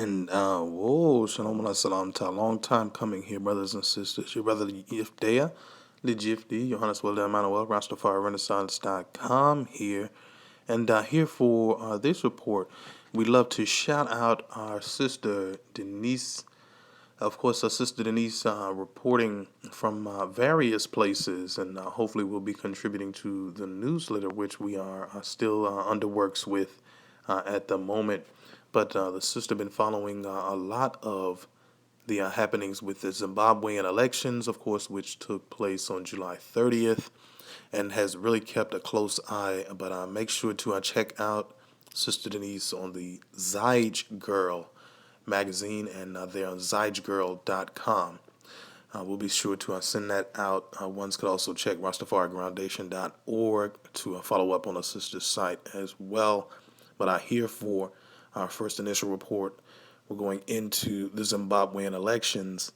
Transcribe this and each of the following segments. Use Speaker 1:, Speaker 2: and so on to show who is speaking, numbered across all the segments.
Speaker 1: And whoa, shalom and salam to a long time coming here, brothers and sisters. Your brother Yefdeyah, Lidj Yefdi, Johannes Wilder Emmanuel, Rastafari Renaissance.com here. And here for this report, we'd love to shout out our sister Denise. Of course, our sister Denise reporting from various places, and hopefully we'll be contributing to the newsletter, which we are still under works with at the moment. But the sister been following a lot of the happenings with the Zimbabwean elections, of course, which took place on July 30th, and has really kept a close eye. But make sure to check out Sister Denise on the ZaijGirl magazine, and they're on ZaijGirl.com. We'll be sure to send that out. Ones could also check RastafariGroundation.org to follow up on the sister's site as well. But here for our first initial report, we're going into the Zimbabwean elections.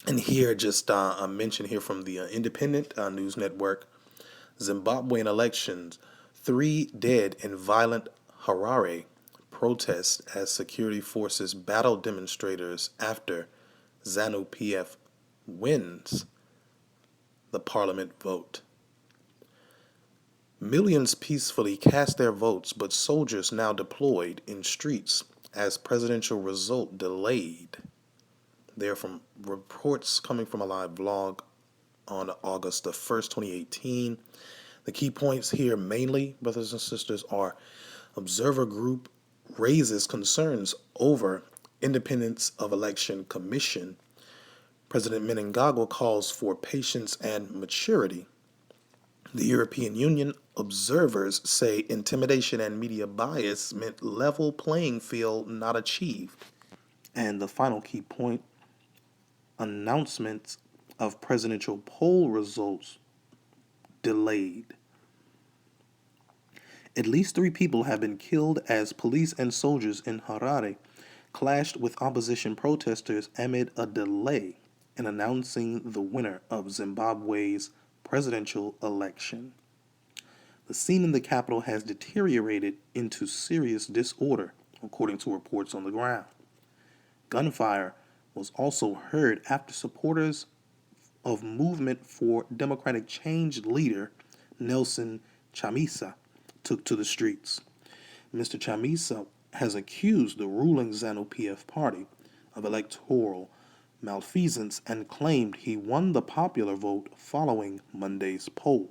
Speaker 1: And here, just a mention here from the Independent News Network. Zimbabwean elections, 3 dead in violent Harare protests as security forces battle demonstrators after ZANU-PF wins the parliament vote. Millions peacefully cast their votes, but soldiers now deployed in streets as presidential result delayed. They're from reports coming from a live blog on August the 1st, 2018. The key points here mainly, brothers and sisters, are observer group raises concerns over independence of election commission. President Mnangagwa calls for patience and maturity. The European Union observers say intimidation and media bias meant level playing field not achieved. And the final key point, announcements of presidential poll results delayed. At least 3 people have been killed as police and soldiers in Harare clashed with opposition protesters amid a delay in announcing the winner of Zimbabwe's presidential election. The scene in the capital has deteriorated into serious disorder, according to reports on the ground. Gunfire was also heard after supporters of Movement for Democratic Change leader Nelson Chamisa took to the streets. Mr. Chamisa has accused the ruling ZANU-PF party of electoral malfeasance and claimed he won the popular vote following Monday's poll.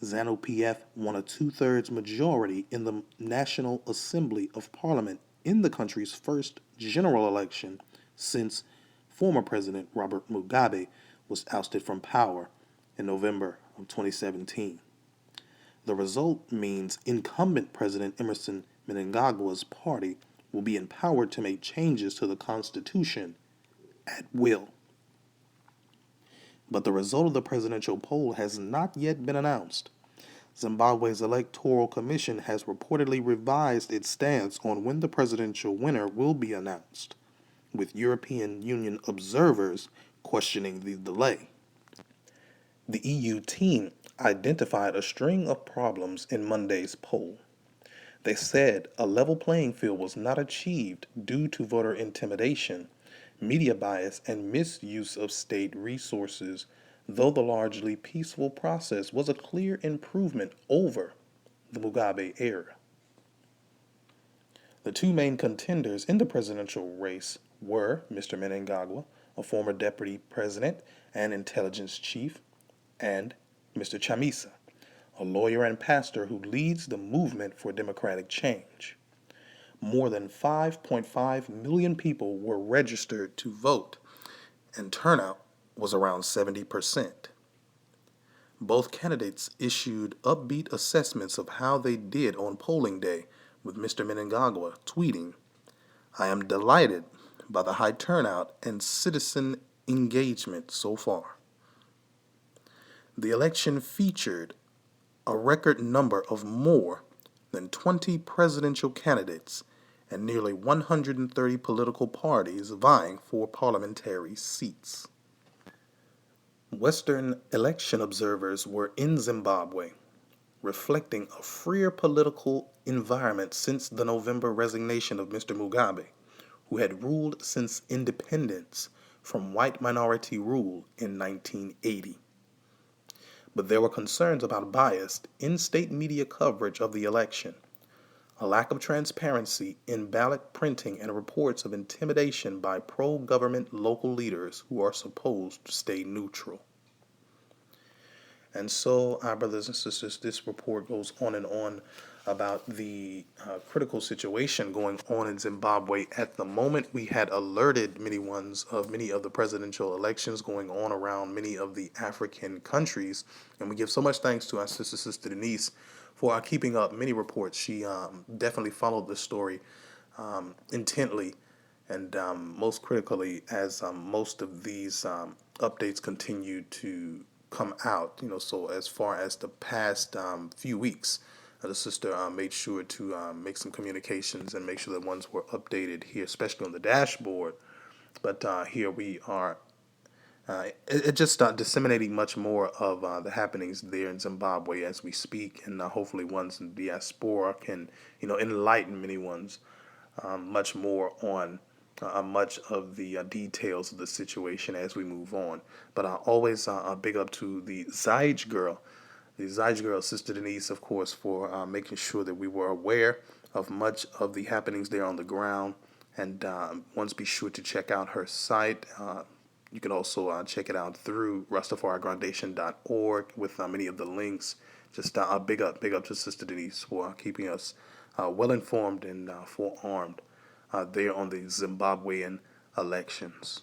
Speaker 1: ZANU-PF won a 2/3 majority in the National Assembly of Parliament in the country's first general election since former President Robert Mugabe was ousted from power in November of 2017. The result means incumbent President Emerson Mnangagwa's party will be empowered to make changes to the Constitution at will. But the result of the presidential poll has not yet been announced. Zimbabwe's Electoral Commission has reportedly revised its stance on when the presidential winner will be announced, with European Union observers questioning the delay. The EU team identified a string of problems in Monday's poll. They said a level playing field was not achieved due to voter intimidation, media bias, and misuse of state resources, though the largely peaceful process was a clear improvement over the Mugabe era. The 2 main contenders in the presidential race were Mr. Mnangagwa, a former deputy president and intelligence chief, and Mr. Chamisa, a lawyer and pastor who leads the Movement for Democratic Change. More than 5.5 million people were registered to vote, and turnout was around 70%. Both candidates issued upbeat assessments of how they did on polling day, with Mr. Mnangagwa tweeting, "I am delighted by the high turnout and citizen engagement so far." The election featured a record number of more than 20 presidential candidates and nearly 130 political parties vying for parliamentary seats. Western election observers were in Zimbabwe. reflecting a freer political environment since the November resignation of Mr. Mugabe, who had ruled since independence from white minority rule in 1980. But there were concerns about biased in-state media coverage of the election, a lack of transparency in ballot printing, and reports of intimidation by pro-government local leaders who are supposed to stay neutral. And so, our brothers and sisters, this report goes on and on about the critical situation going on in Zimbabwe. At the moment, we had alerted many of the presidential elections going on around many of the African countries. And we give so much thanks to our Sister Denise for keeping up many reports. She definitely followed the story intently and most critically as most of these updates continue to come out. So as far as the past few weeks, the sister made sure to make some communications and make sure that ones were updated here, especially on the dashboard. But here we are. It just disseminating much more of the happenings there in Zimbabwe as we speak, and hopefully ones in the diaspora can, enlighten many ones much more on much of the details of the situation as we move on. But always big up to the ZaijGirl, Sister Denise, of course, for making sure that we were aware of much of the happenings there on the ground. And once be sure to check out her site. You can also check it out through RastafariGroundation.org with many of the links. Just big up to Sister Denise for keeping us well informed and forearmed there on the Zimbabwean elections.